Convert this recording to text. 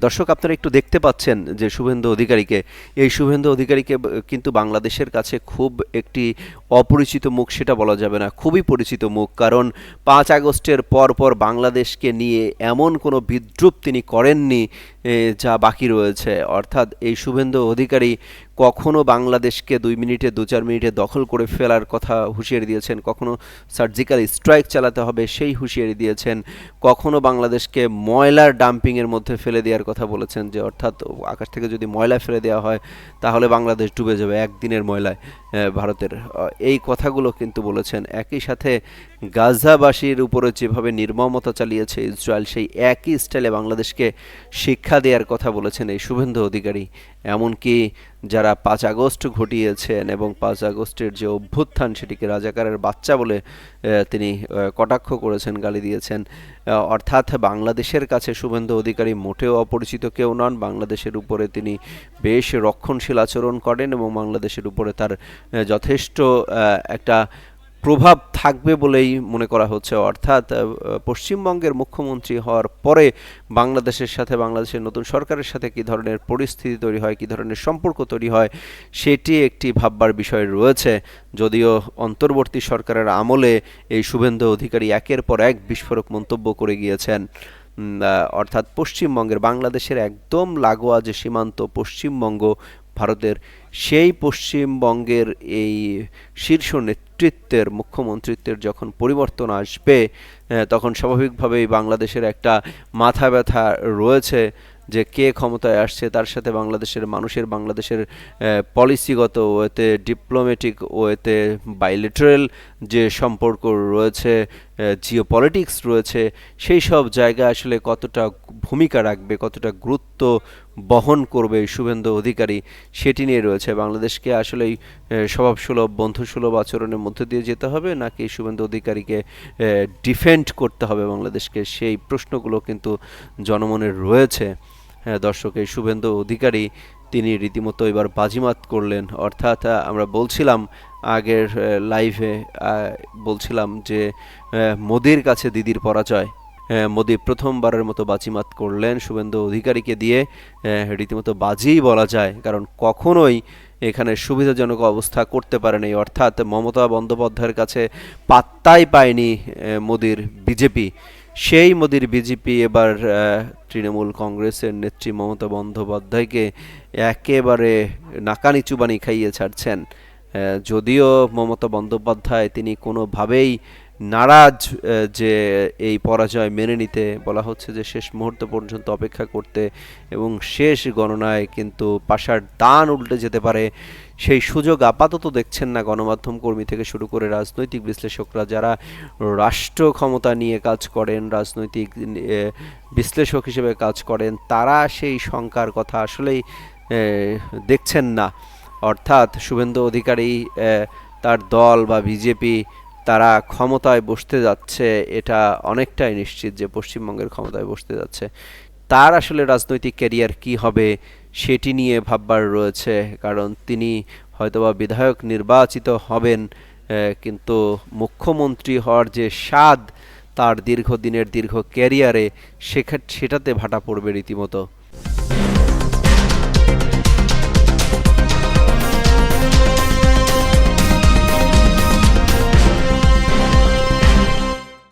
দর্শক আপনারা একটু দেখতে পাচ্ছেন যে শুভেন্দু অধিকারীকে, এই শুভেন্দু অধিকারীকে কিন্তু বাংলাদেশের কাছে খুব একটি অপরিচিত মুখ সেটা বলা যাবে না, খুবই পরিচিত মুখ। কারণ 5 আগস্টের পর বাংলাদেশকে নিয়ে এমন কোনো বিদ্রূপ তিনি করেননি যা বাকি রয়েছে। অর্থাৎ এই শুভেন্দু অধিকারী কখনো বাংলাদেশকে 2 মিনিটে 2-4 মিনিটে দখল করে ফেলার কথা হুঁশিয়ারি দিয়েছেন, কখনো সার্জিক্যাল স্ট্রাইক চালাতে হবে সেই হুঁশিয়ারি দিয়েছেন, কখনো বাংলাদেশকে ময়লার ডাম্পিংয়ের মধ্যে ফেলে দেওয়ার কথা বলেছেন, যে অর্থাৎ আকাশ থেকে যদি ময়লা ফেলে দেওয়া হয় তাহলে বাংলাদেশ ডুবে যাবে একদিনের ময়লায় ভারতের। এই কথাগুলো কিন্তু বলেছেন। একই সাথে গাজাবাসীর উপরে যেভাবে নির্মমতা চালিয়েছে ইসরায়েল, সেই একই স্টাইলে বাংলাদেশকে শিক্ষা দেওয়ার কথা বলেছেন এই শুভেন্দু অধিকারী। এমনকি যারা 5 আগস্ট ঘটিয়েছেন এবং 5 আগস্টের যে অভ্যুত্থান সেটিকে রাজাকারের বাচ্চা বলে তিনি কটাক্ষ করেছেন, গালি দিয়েছেন। অর্থাৎ বাংলাদেশের কাছে শুভেন্দু অধিকারী মোটেও অপরিচিত কেউ নন। বাংলাদেশের উপরে তিনি বেশ রক্ষণশীল আচরণ করেন এবং বাংলাদেশের উপরে তার যথেষ্ট একটা প্রভাব থাকবে বলেই মনে করা হচ্ছে। অর্থাৎ পশ্চিমবঙ্গের মুখ্যমন্ত্রী হওয়ার পরে বাংলাদেশের সাথে, বাংলাদেশের নতুন সরকারের সাথে কী ধরনের পরিস্থিতি তৈরি হয়, কী ধরনের সম্পর্ক তৈরি হয়, সেটি একটি ভাববার বিষয় রয়েছে। যদিও অন্তর্বর্তী সরকারের আমলে এই শুভেন্দু অধিকারী একের পর এক বিস্ফোরক মন্তব্য করে গিয়েছেন। অর্থাৎ পশ্চিমবঙ্গের, বাংলাদেশের একদম লাগোয়া যে সীমান্ত পশ্চিমবঙ্গ ভারতের, সেই পশ্চিমবঙ্গের এই শীর্ষ নেতৃত্বের, মুখ্যমন্ত্রিত্বের যখন পরিবর্তন আসবে তখন স্বাভাবিকভাবেই বাংলাদেশের একটা মাথা ব্যথা রয়েছে যে কে ক্ষমতায় আসছে, তার সাথে বাংলাদেশের মানুষের, বাংলাদেশের পলিসিগত ওয়েতে, ডিপ্লোম্যাটিক ওয়েতে, বাইলেটারাল যে সম্পর্ক রয়েছে, জিওপলিটিক্স রয়েছে, সেই সব জায়গায় আসলে কতটা ভূমিকা রাখবে, কতটা গুরুত্ব বহন করবে শুভেন্দু অধিকারী, সেটি নিয়ে রয়েছে। বাংলাদেশকে আসলেই স্বভাবসুলভ, বন্ধুসুলভ আচরণের মধ্যে দিয়ে যেতে হবে, নাকি শুভেন্দু অধিকারীকে ডিফেন্ড করতে হবে বাংলাদেশকে, সেই প্রশ্নগুলো কিন্তু জনমনের রয়েছে। দর্শক, এই শুভেন্দু অধিকারী তিনি রীতিমতো এবার বাজিমাত করলেন। অর্থাৎ আমরা বলছিলাম আগের লাইভে, বলছিলাম যে মোদির কাছে দিদির পরাজয়। মোদি প্রথমবারের মতো বাজিমাত করলেন শুভেন্দু অধিকারীকে দিয়ে, রীতিমতো বাজিই বলা যায়, কারণ কখনোই এখানে সুবিধাজনক অবস্থা করতে পারেনি। অর্থাৎ মমতা বন্দ্যোপাধ্যায়ের কাছে পাত্তাই পায়নি মোদির বিজেপি। সেই মোদির বিজেপি এবার তৃণমূল কংগ্রেসের নেত্রী মমতা বন্দ্যোপাধ্যায়কে একেবারে নাকানি চুবানি খাইয়ে ছাড়ছেন। যদিও মমতা বন্দ্যোপাধ্যায় তিনি কোনোভাবেই নারাজ যে এই পরাজয় মেনে নিতে, বলা হচ্ছে যে শেষ মুহূর্ত পর্যন্ত অপেক্ষা করতে, এবং শেষ গণনায় কিন্তু পাশার দান উল্টে যেতে পারে সেই সুযোগ আপাতত দেখছেন না গণমাধ্যম কর্মী থেকে শুরু করে রাজনৈতিক বিশ্লেষকরা, যারা রাষ্ট্র ক্ষমতা নিয়ে কাজ করেন, রাজনৈতিক বিশ্লেষক হিসেবে কাজ করেন, তারা সেই শঙ্কার কথা আসলেই দেখছেন না। অর্থাৎ শুভেন্দু অধিকারী, তার দল বা বিজেপি, তারা ক্ষমতায় বসতে যাচ্ছে, এটা অনেকটাই নিশ্চিত যে পশ্চিমবঙ্গের ক্ষমতায় বসতে যাচ্ছে। তার আসলে রাজনৈতিক ক্যারিয়ার কি হবে সেটি নিয়ে ভাববার রয়েছে, কারণ তিনি হয়তোবা বিধায়ক নির্বাচিত হবেন, কিন্তু মুখ্যমন্ত্রী হওয়ার যে স্বাদ তার দীর্ঘদিনের দীর্ঘ ক্যারিয়ারে, সেটাতে ভাটা পড়বে রীতিমতো।